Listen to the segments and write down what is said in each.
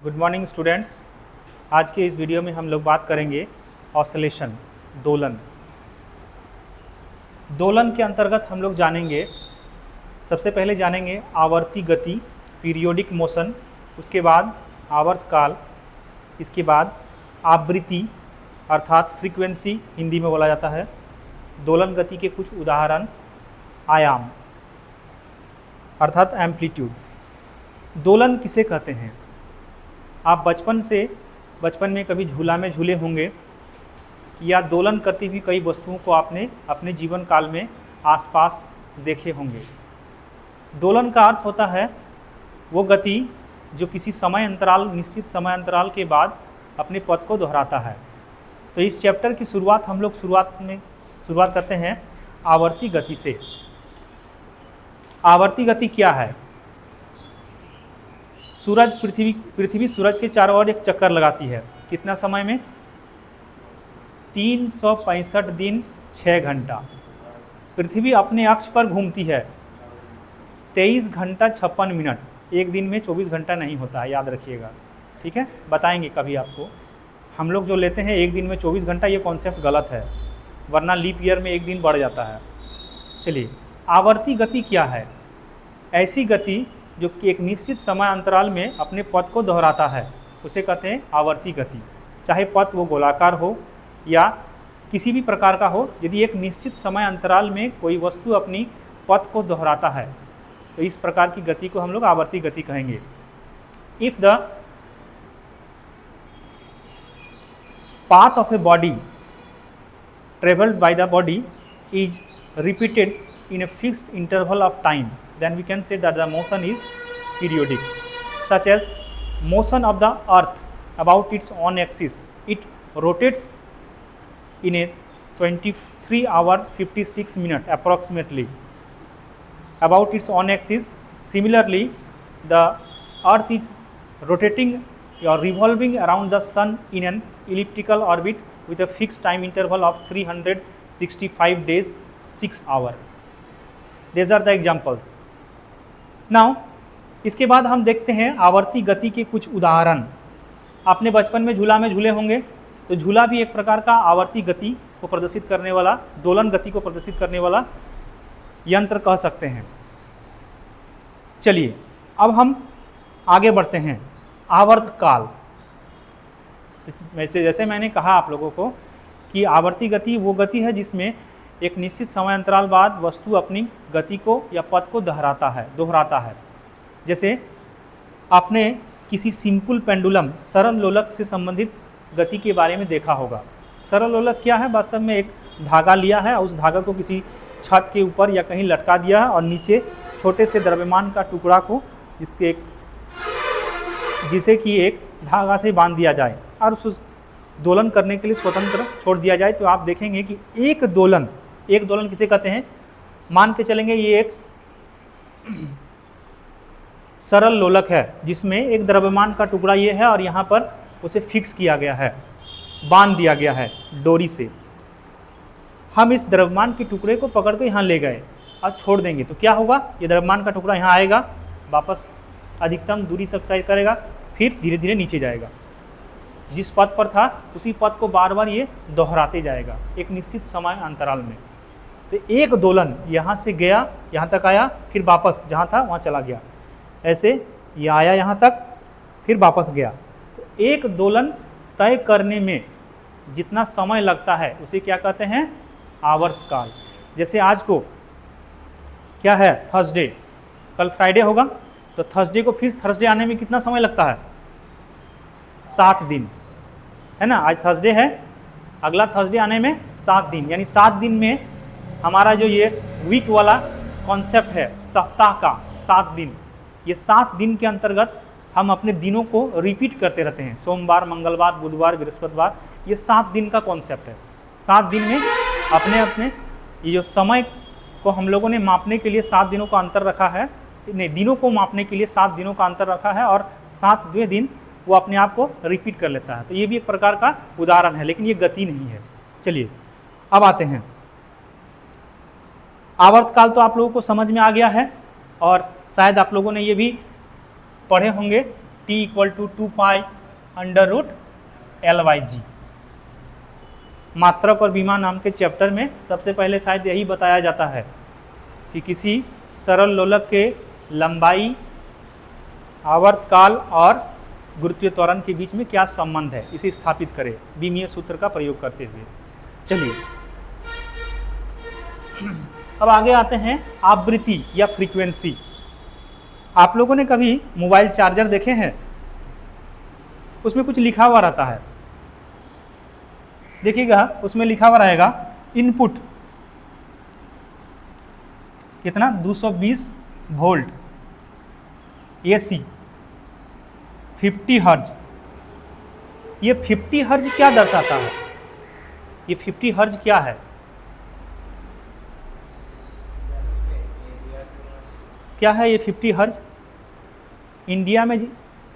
Good morning students. आज के इस वीडियो में हम लोग बात करेंगे ऑसिलेशन, दोलन। दोलन के अंतर्गत हम लोग जानेंगे, सबसे पहले जानेंगे आवर्ती गति, पीरियोडिक मोशन, उसके बाद आवर्तकाल, इसके बाद आवृत्ति अर्थात फ्रीक्वेंसी हिंदी में बोला जाता है, दोलन गति के कुछ उदाहरण, आयाम अर्थात एम्पलीट्यूड। दोलन किसे कहते हैं? आप बचपन में कभी झूला में झूले होंगे या दोलन करती हुई कई वस्तुओं को आपने अपने जीवन काल में आसपास देखे होंगे। दोलन का अर्थ होता है वो गति जो किसी निश्चित समय अंतराल के बाद अपने पथ को दोहराता है। तो इस चैप्टर की शुरुआत हम लोग शुरुआत करते हैं आवर्ती गति से। आवर्ती गति क्या है? पृथ्वी सूरज के चारों ओर एक चक्कर लगाती है। कितना समय में? 365 दिन 6 घंटा। पृथ्वी अपने अक्ष पर घूमती है 23 घंटा 56 मिनट। एक दिन में 24 घंटा नहीं होता है, याद रखिएगा, ठीक है? बताएंगे कभी आपको। हम लोग जो लेते हैं एक दिन में 24 घंटा, ये कॉन्सेप्ट गलत है, वरना लीप ईयर में एक दिन बढ़ जाता है। चलिए, आवर्ती गति क्या है? ऐसी गति जो कि एक निश्चित समय अंतराल में अपने पथ को दोहराता है, उसे कहते हैं आवर्ती गति। चाहे पथ वो गोलाकार हो या किसी भी प्रकार का हो, यदि एक निश्चित समय अंतराल में कोई वस्तु अपनी पथ को दोहराता है तो इस प्रकार की गति को हम लोग आवर्ती गति कहेंगे। If the path of a body traveled by the body is repeated in a fixed interval of time, then we can say that the motion is periodic, such as motion of the earth about its own axis. It rotates in a 23 hour 56 minute approximately about its own axis. Similarly, the earth is rotating or revolving around the sun in an elliptical orbit with a fixed time interval of 365 days 6 hours. These are the examples. Now, इसके बाद हम देखते हैं आवर्ती गति के कुछ उदाहरण। आपने बचपन में झूले होंगे, तो झूला भी एक प्रकार का आवर्ती गति को प्रदर्शित करने वाला, दोलन गति को प्रदर्शित करने वाला यंत्र कह सकते हैं। चलिए, अब हम आगे बढ़ते हैं। आवर्तकाल, जैसे मैंने कहा आप लोगों को कि आवर्ती गति वो गति है जिसमें एक निश्चित समय अंतराल बाद वस्तु अपनी गति को या पथ को दोहराता है। जैसे आपने किसी सिंपल पेंडुलम, सरल लोलक से संबंधित गति के बारे में देखा होगा। सरल लोलक क्या है? वास्तव में एक धागा लिया है और उस धागा को किसी छत के ऊपर या कहीं लटका दिया है और नीचे छोटे से द्रव्यमान का टुकड़ा को जिसे कि एक धागा से बांध दिया जाए और उस दोलन करने के लिए स्वतंत्र छोड़ दिया जाए। तो आप देखेंगे कि एक दोलन किसे कहते हैं? मान के चलेंगे ये एक सरल लोलक है जिसमें एक द्रव्यमान का टुकड़ा ये है और यहाँ पर उसे फिक्स किया गया है, बांध दिया गया है डोरी से। हम इस द्रव्यमान के टुकड़े को पकड़ के यहाँ ले गए और छोड़ देंगे तो क्या होगा? ये द्रव्यमान का टुकड़ा यहाँ आएगा, वापस अधिकतम दूरी तक तय करेगा, फिर धीरे धीरे नीचे जाएगा। जिस पथ पर था उसी पथ को बार बार ये दोहराते जाएगा एक निश्चित समय अंतराल में। तो एक दोलन यहाँ से गया, यहाँ तक आया, फिर वापस जहाँ था वहाँ चला गया। ऐसे ये आया यहाँ तक, फिर वापस गया। तो एक दोलन तय करने में जितना समय लगता है उसे क्या कहते हैं? आवर्तकाल। जैसे आज को क्या है? थर्सडे, कल फ्राइडे होगा, तो थर्सडे को फिर थर्सडे आने में कितना समय लगता है? 7 दिन, है ना? आज थर्सडे है, अगला थर्सडे आने में 7 दिन, यानी 7 दिन में हमारा जो ये वीक वाला कॉन्सेप्ट है सप्ताह का 7 दिन, ये 7 दिन के अंतर्गत हम अपने दिनों को रिपीट करते रहते हैं। सोमवार, मंगलवार, बुधवार, बृहस्पतिवार, ये 7 दिन का कॉन्सेप्ट है। 7 दिन में अपने ये जो समय को हम लोगों ने मापने के लिए 7 दिनों का अंतर रखा है, दिनों को मापने के लिए 7 दिनों का अंतर रखा है और 7वें दिन वो अपने आप को रिपीट कर लेता है। तो ये भी एक प्रकार का उदाहरण है, लेकिन ये गति नहीं है। चलिए, अब आते हैं आवर्तकाल। तो आप लोगों को समझ में आ गया है और शायद आप लोगों ने ये भी पढ़े होंगे T इक्वल टू 2π√L/g। मात्रक और विमा नाम के चैप्टर में सबसे पहले शायद यही बताया जाता है कि किसी सरल लोलक के लंबाई, आवर्तकाल और गुरुत्वीय त्वरण के बीच में क्या संबंध है, इसे स्थापित करें बीमीय सूत्र का प्रयोग करते हुए। चलिए अब आगे आते हैं आवृत्ति या फ्रीक्वेंसी। आप लोगों ने कभी मोबाइल चार्जर देखे हैं? उसमें कुछ लिखा हुआ रहता है, देखिएगा उसमें लिखा हुआ रहेगा इनपुट कितना 220 वोल्ट AC 50 हर्ज। ये 50 हर्ज क्या दर्शाता है? ये 50 हर्ज क्या है? क्या है ये 50 हर्ज? इंडिया में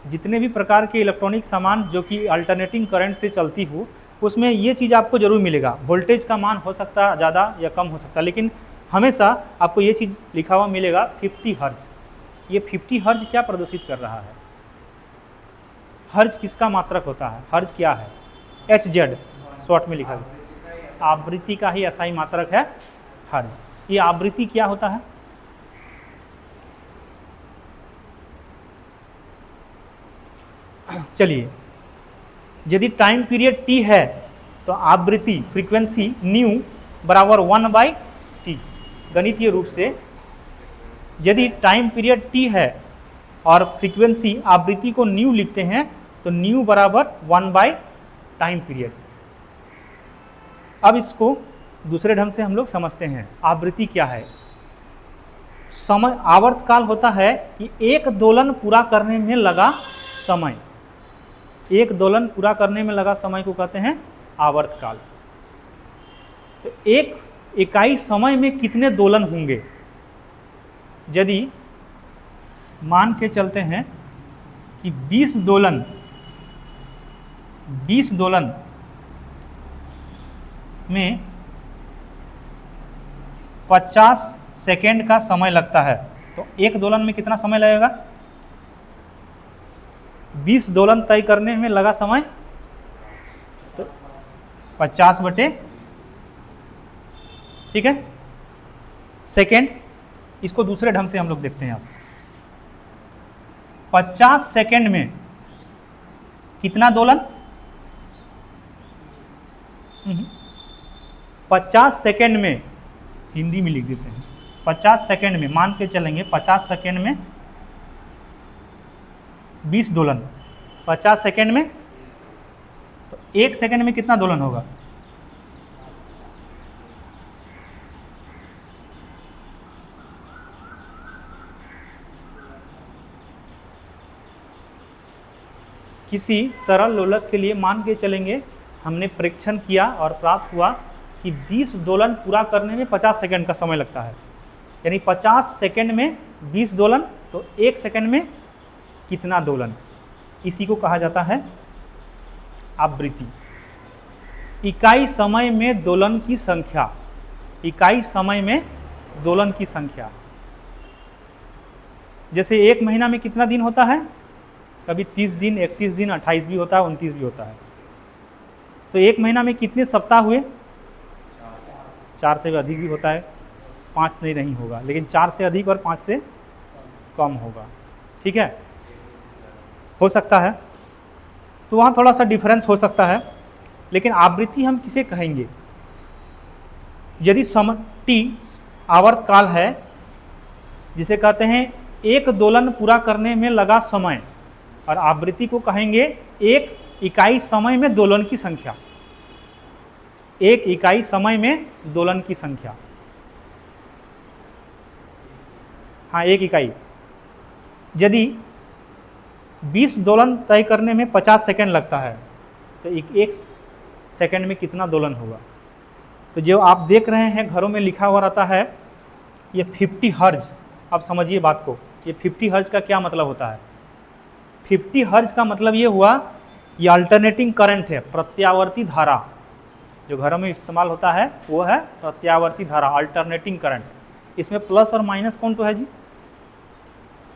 जितने भी प्रकार के इलेक्ट्रॉनिक सामान जो कि अल्टरनेटिंग करंट से चलती हो, उसमें ये चीज़ आपको जरूर मिलेगा। वोल्टेज का मान हो सकता है ज़्यादा या कम हो सकता है, लेकिन हमेशा आपको ये चीज़ लिखा हुआ मिलेगा 50 हर्ज। ये 50 हर्ज क्या प्रदर्शित कर रहा है? हर्ज किसका मात्रक होता है? हर्ज क्या है? HZ शॉर्ट में लिखा गया। आवृत्ति का ही असाई मात्रक है हर्ज। ये आवृत्ति क्या होता है? चलिए, यदि टाइम पीरियड T है तो आवृत्ति फ्रीक्वेंसी न्यू बराबर 1/T। गणितीय रूप से यदि टाइम पीरियड T है और फ्रीक्वेंसी आवृत्ति को न्यू लिखते हैं तो न्यू बराबर 1/टाइम पीरियड। अब इसको दूसरे ढंग से हम लोग समझते हैं। आवृत्ति क्या है? समय, आवर्तकाल होता है कि एक दोलन पूरा करने में लगा समय। एक दोलन पूरा करने में लगा समय को कहते हैं आवर्तकाल। तो एक इकाई समय में कितने दोलन होंगे? यदि मान के चलते हैं कि 20 दोलन में 50 सेकेंड का समय लगता है, तो एक दोलन में कितना समय लगेगा? 20 दोलन तय करने में लगा समय तो 50/, ठीक है, सेकेंड। इसको दूसरे ढंग से हम लोग देखते हैं। अब 50 सेकेंड में कितना दोलन? 50 सेकेंड में, हिंदी में लिख देते हैं, 50 सेकेंड में मान के चलेंगे 50 सेकेंड में 20 दोलन। 50 सेकेंड में तो एक सेकेंड में कितना दोलन होगा? किसी सरल लोलक के लिए मान के चलेंगे हमने परीक्षण किया और प्राप्त हुआ कि 20 दोलन पूरा करने में 50 सेकेंड का समय लगता है। यानी 50 सेकेंड में 20 दोलन, तो एक सेकेंड में कितना दोलन? इसी को कहा जाता है आवृत्ति। इकाई समय में दोलन की संख्या। इकाई समय में दोलन की संख्या। जैसे एक महीना में कितना दिन होता है? कभी 30 दिन, 31 दिन, 28 भी होता है, 29 भी होता है। तो एक महीना में कितने सप्ताह हुए? 4 से भी अधिक भी होता है, 5 नहीं होगा, लेकिन 4 से अधिक और 5 से कम होगा, ठीक है, हो सकता है। तो वहाँ थोड़ा सा डिफरेंस हो सकता है। लेकिन आवृत्ति हम किसे कहेंगे? यदि समय T आवर्तकाल है, जिसे कहते हैं एक दोलन पूरा करने में लगा समय, और आवृत्ति को कहेंगे एक इकाई समय में दोलन की संख्या। एक इकाई समय में दोलन की संख्या, हाँ, एक इकाई। यदि 20 दोलन तय करने में 50 सेकेंड लगता है, तो एक सेकेंड में कितना दोलन होगा? तो जो आप देख रहे हैं घरों में लिखा हुआ रहता है ये 50 हर्ज। अब समझिए बात को, ये 50 हर्ज का क्या मतलब होता है? 50 हर्ज का मतलब ये हुआ, ये अल्टरनेटिंग करंट है, प्रत्यावर्ती धारा। जो घरों में इस्तेमाल होता है वो है प्रत्यावर्ती धारा, अल्टरनेटिंग करंट। इसमें प्लस और माइनस कौन तो है जी?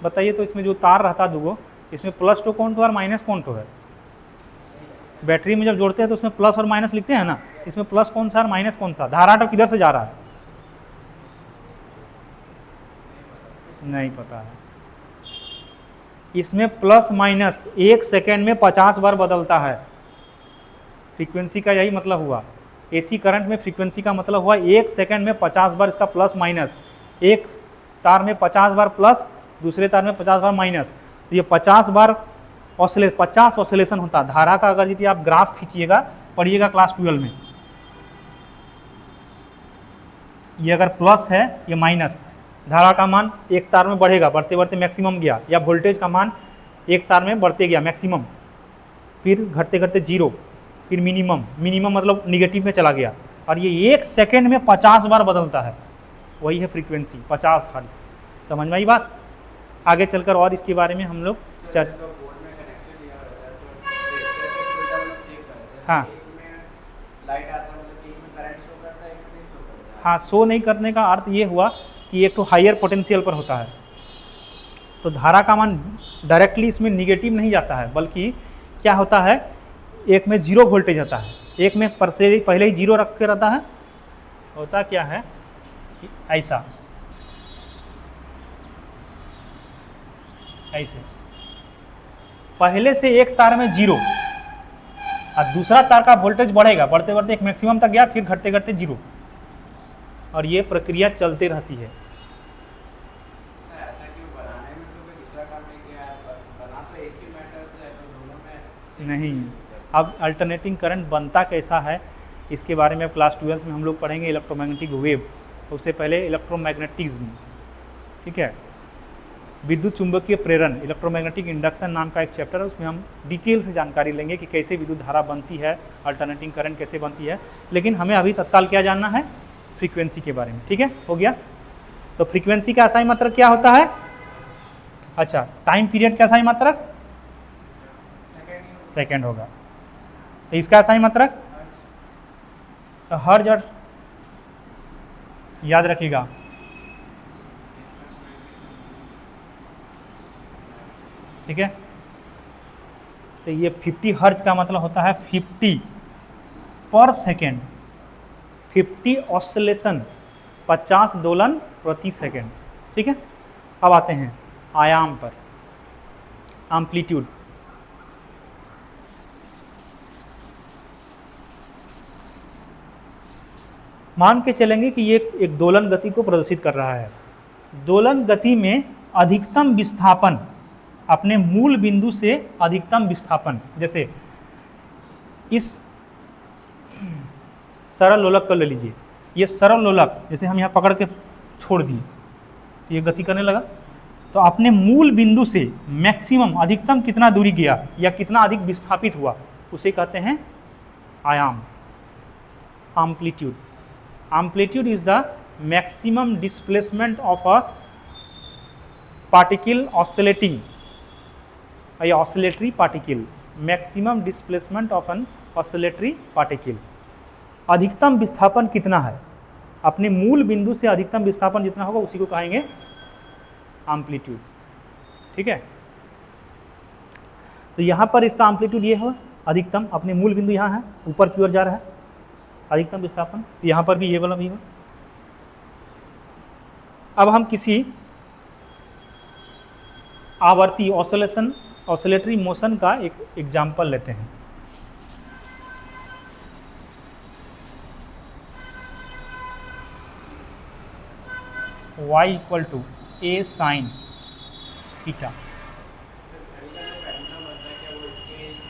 बताइए। तो इसमें जो तार रहता है दूगो, इसमें प्लस टू कौन टू और माइनस कौन टू है? बैटरी में जब जोड़ते हैं तो उसमें प्लस और माइनस लिखते हैं ना, इसमें प्लस कौन सा और माइनस कौन सा? धारा तो किधर से जा रहा है? नहीं पता है। इसमें प्लस माइनस 1 सेकेंड में 50 बार बदलता है। फ्रीक्वेंसी का यही मतलब हुआ। एसी करंट में फ्रीक्वेंसी का मतलब हुआ 1 सेकेंड में 50 बार इसका प्लस माइनस। एक तार में 50 बार प्लस, दूसरे तार में 50 बार माइनस, तो ये 50 बार 50 ऑसिलेशन होता है धारा का। अगर यदि आप ग्राफ खींचिएगा, पढ़िएगा क्लास 12 में, ये अगर प्लस है ये माइनस, धारा का मान एक तार में बढ़ेगा, बढ़ते बढ़ते मैक्सिमम गया, या वोल्टेज का मान एक तार में बढ़ते गया मैक्सिमम, फिर घटते घटते जीरो, फिर मिनिमम, मिनिमम मतलब निगेटिव में चला गया, और ये 1 सेकेंड में 50 बार बदलता है। वही है फ्रीक्वेंसी 50 हर्ट्ज। समझ में आई बात? आगे चलकर और इसके बारे में हम लोग चर्चा। हाँ हाँ, शो नहीं करने का अर्थ ये हुआ कि एक तो हायर पोटेंशियल पर होता है, तो धारा का मान डायरेक्टली इसमें निगेटिव नहीं जाता है, बल्कि क्या होता है, एक में जीरो वोल्टेज होता है, एक में पहले ही जीरो रख के रहता है। होता क्या है कि ऐसा, ऐसे पहले से एक तार में जीरो और दूसरा तार का वोल्टेज बढ़ेगा, बढ़ते बढ़ते एक मैक्सिमम तक गया, फिर घटते घटते जीरो, और ये प्रक्रिया चलती रहती है। नहीं, अब अल्टरनेटिंग करंट बनता कैसा है इसके बारे में क्लास 12 में हम लोग पढ़ेंगे, इलेक्ट्रोमैग्नेटिक वेव। उससे पहले इलेक्ट्रोमैग्नेटिज्म, ठीक है, विद्युत चुंबकीय प्रेरण, इलेक्ट्रोमैग्नेटिक इंडक्शन नाम का एक चैप्टर है, उसमें हम डिटेल से जानकारी लेंगे कि कैसे विद्युत धारा बनती है, अल्टरनेटिंग करंट कैसे बनती है। लेकिन हमें अभी तत्काल क्या जानना है, फ्रीक्वेंसी के बारे में। ठीक है, हो गया। तो फ्रीक्वेंसी का SI मात्रक क्या होता है? अच्छा, टाइम पीरियड का SI मात्रक सेकेंड होगा, तो इसका SI मात्रक तो हर्ट्ज, और याद रखिएगा ठीक है। तो ये 50 हर्ट्ज का मतलब होता है 50 पर सेकेंड, 50 ऑसिलेशन, 50 दोलन प्रति सेकेंड। ठीक है, अब आते हैं आयाम पर, एम्पलीट्यूड। मान के चलेंगे कि ये एक दोलन गति को प्रदर्शित कर रहा है। दोलन गति में अधिकतम विस्थापन अपने मूल बिंदु से अधिकतम विस्थापन, जैसे इस सरल लोलक को ले लीजिए, ये सरल लोलक जैसे हम यहाँ पकड़ के छोड़ दिए तो ये गति करने लगा, तो अपने मूल बिंदु से मैक्सिमम अधिकतम कितना दूरी गया या कितना अधिक विस्थापित हुआ, उसे कहते हैं आयाम, amplitude. Amplitude is the maximum displacement of a particle oscillating या oscillatory particle, maximum displacement of an oscillatory particle. अधिकतम विस्थापन कितना है, अपने मूल बिंदु से अधिकतम विस्थापन जितना होगा उसी को कहेंगे एम्पलीट्यूड। ठीक है, तो यहाँ पर इसका एम्पलीट्यूड ये है, अधिकतम अपने मूल बिंदु यहाँ है, ऊपर की ओर जा रहा है अधिकतम विस्थापन, यहाँ पर भी ये वाला भी है। अब हम किसी आवर्ती ऑसिलेटरी मोशन का एक एग्जाम्पल लेते हैं। y equal to a sine theta.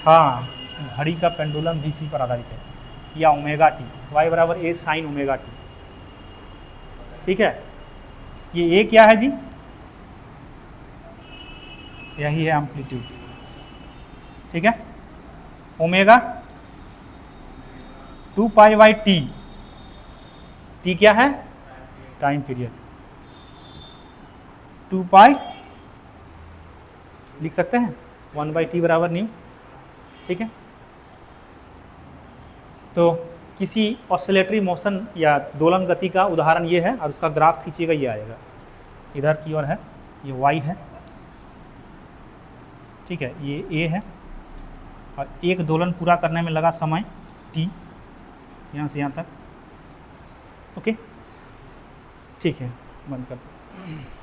हाँ, घड़ी का पेंडुलम भी इसी पर आधारित है, या ओमेगा टी, y बराबर a साइन ओमेगा टी। ठीक है, ये a क्या है जी, यही है एम्पलीट्यूड। ठीक है, omega 2 pi by T, T क्या है, टाइम पीरियड, 2 पाई लिख सकते हैं, 1 बाई टी बराबर न्यू। ठीक है, तो किसी ऑसिलेटरी मोशन या दोलन गति का उदाहरण ये है, और उसका ग्राफ खींचिएगा, ये आएगा, इधर की ओर है, ये y है, ठीक है, ये ए है और एक दोलन पूरा करने में लगा समय टी, यहाँ से यहाँ तक। ओके, ठीक है, बंद कर दो।